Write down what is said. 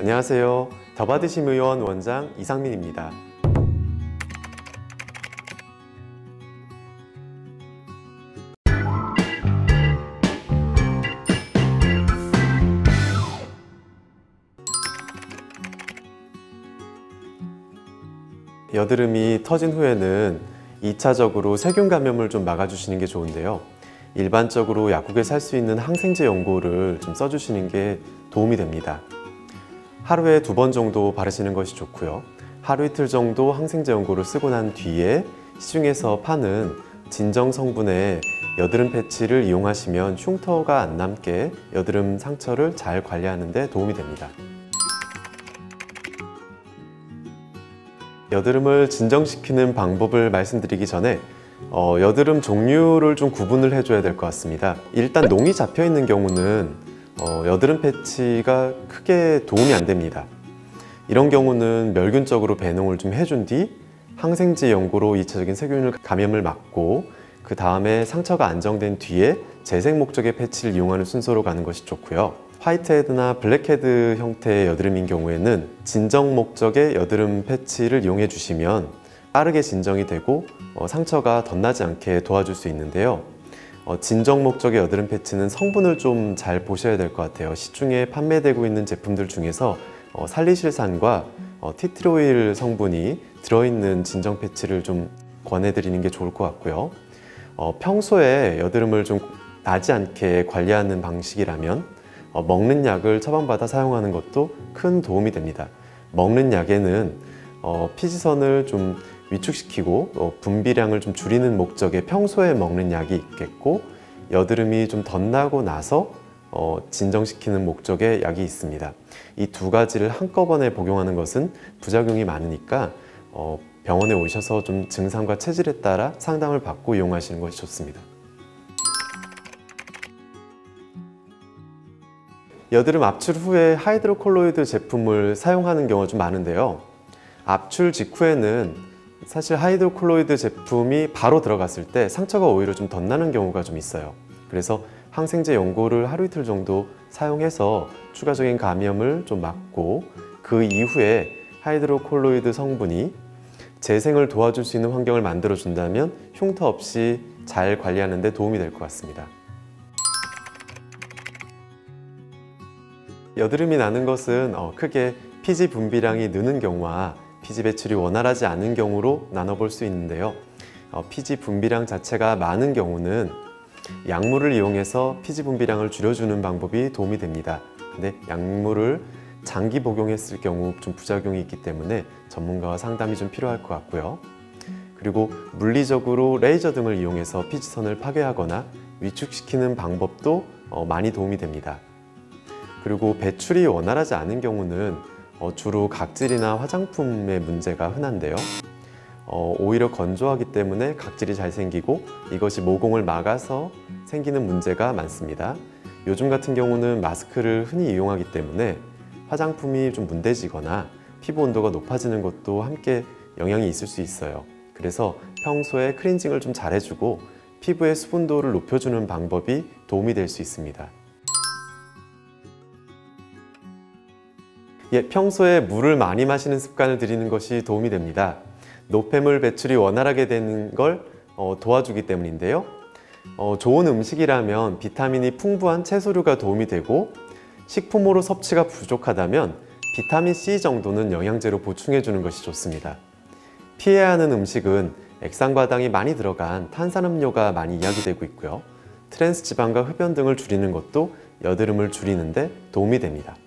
안녕하세요. 더받으심의원 원장 이상민입니다. 여드름이 터진 후에는 2차적으로 세균 감염을 좀 막아주시는 게 좋은데요. 일반적으로 약국에 살 수 있는 항생제 연고를 좀 써주시는 게 도움이 됩니다. 하루에 2번 정도 바르시는 것이 좋고요. 하루 이틀 정도 항생제 연고를 쓰고 난 뒤에 시중에서 파는 진정 성분의 여드름 패치를 이용하시면 흉터가 안 남게 여드름 상처를 잘 관리하는 데 도움이 됩니다. 여드름을 진정시키는 방법을 말씀드리기 전에 여드름 종류를 좀 구분을 해줘야 될 것 같습니다. 일단 농이 잡혀 있는 경우는 여드름 패치가 크게 도움이 안 됩니다. 이런 경우는 멸균적으로 배농을 좀 해준 뒤 항생제 연고로 2차적인 세균 감염을 막고 그 다음에 상처가 안정된 뒤에 재생 목적의 패치를 이용하는 순서로 가는 것이 좋고요. 화이트헤드나 블랙헤드 형태의 여드름인 경우에는 진정 목적의 여드름 패치를 이용해 주시면 빠르게 진정이 되고 상처가 덧나지 않게 도와줄 수 있는데요. 진정 목적의 여드름 패치는 성분을 좀 잘 보셔야 될 것 같아요. 시중에 판매되고 있는 제품들 중에서 살리실산과 티트로일 성분이 들어있는 진정 패치를 좀 권해드리는 게 좋을 것 같고요. 평소에 여드름을 좀 나지 않게 관리하는 방식이라면 먹는 약을 처방받아 사용하는 것도 큰 도움이 됩니다. 먹는 약에는 피지선을 좀 위축시키고 분비량을 좀 줄이는 목적의 평소에 먹는 약이 있겠고, 여드름이 좀 덧나고 나서 진정시키는 목적의 약이 있습니다. 이 두 가지를 한꺼번에 복용하는 것은 부작용이 많으니까 병원에 오셔서 좀 증상과 체질에 따라 상담을 받고 이용하시는 것이 좋습니다. 여드름 압출 후에 하이드로콜로이드 제품을 사용하는 경우가 좀 많은데요. 압출 직후에는 사실 하이드로콜로이드 제품이 바로 들어갔을 때 상처가 오히려 좀 덧나는 경우가 좀 있어요. 그래서 항생제 연고를 하루 이틀 정도 사용해서 추가적인 감염을 좀 막고, 그 이후에 하이드로콜로이드 성분이 재생을 도와줄 수 있는 환경을 만들어 준다면 흉터 없이 잘 관리하는 데 도움이 될 것 같습니다. 여드름이 나는 것은 크게 피지 분비량이 느는 경우와 피지 배출이 원활하지 않은 경우로 나눠볼 수 있는데요. 피지 분비량 자체가 많은 경우는 약물을 이용해서 피지 분비량을 줄여주는 방법이 도움이 됩니다. 근데 약물을 장기 복용했을 경우 좀 부작용이 있기 때문에 전문가와 상담이 좀 필요할 것 같고요. 그리고 물리적으로 레이저 등을 이용해서 피지선을 파괴하거나 위축시키는 방법도 많이 도움이 됩니다. 그리고 배출이 원활하지 않은 경우는 주로 각질이나 화장품의 문제가 흔한데요. 오히려 건조하기 때문에 각질이 잘 생기고 이것이 모공을 막아서 생기는 문제가 많습니다. 요즘 같은 경우는 마스크를 흔히 이용하기 때문에 화장품이 좀 문대지거나 피부 온도가 높아지는 것도 함께 영향이 있을 수 있어요. 그래서 평소에 클렌징을 좀 잘해주고 피부의 수분도를 높여주는 방법이 도움이 될 수 있습니다. 평소에 물을 많이 마시는 습관을 들이는 것이 도움이 됩니다. 노폐물 배출이 원활하게 되는 걸 도와주기 때문인데요. 좋은 음식이라면 비타민이 풍부한 채소류가 도움이 되고, 식품으로 섭취가 부족하다면 비타민C 정도는 영양제로 보충해 주는 것이 좋습니다. 피해야 하는 음식은 액상과당이 많이 들어간 탄산음료가 많이 이야기되고 있고요. 트랜스 지방과 흡연 등을 줄이는 것도 여드름을 줄이는 데 도움이 됩니다.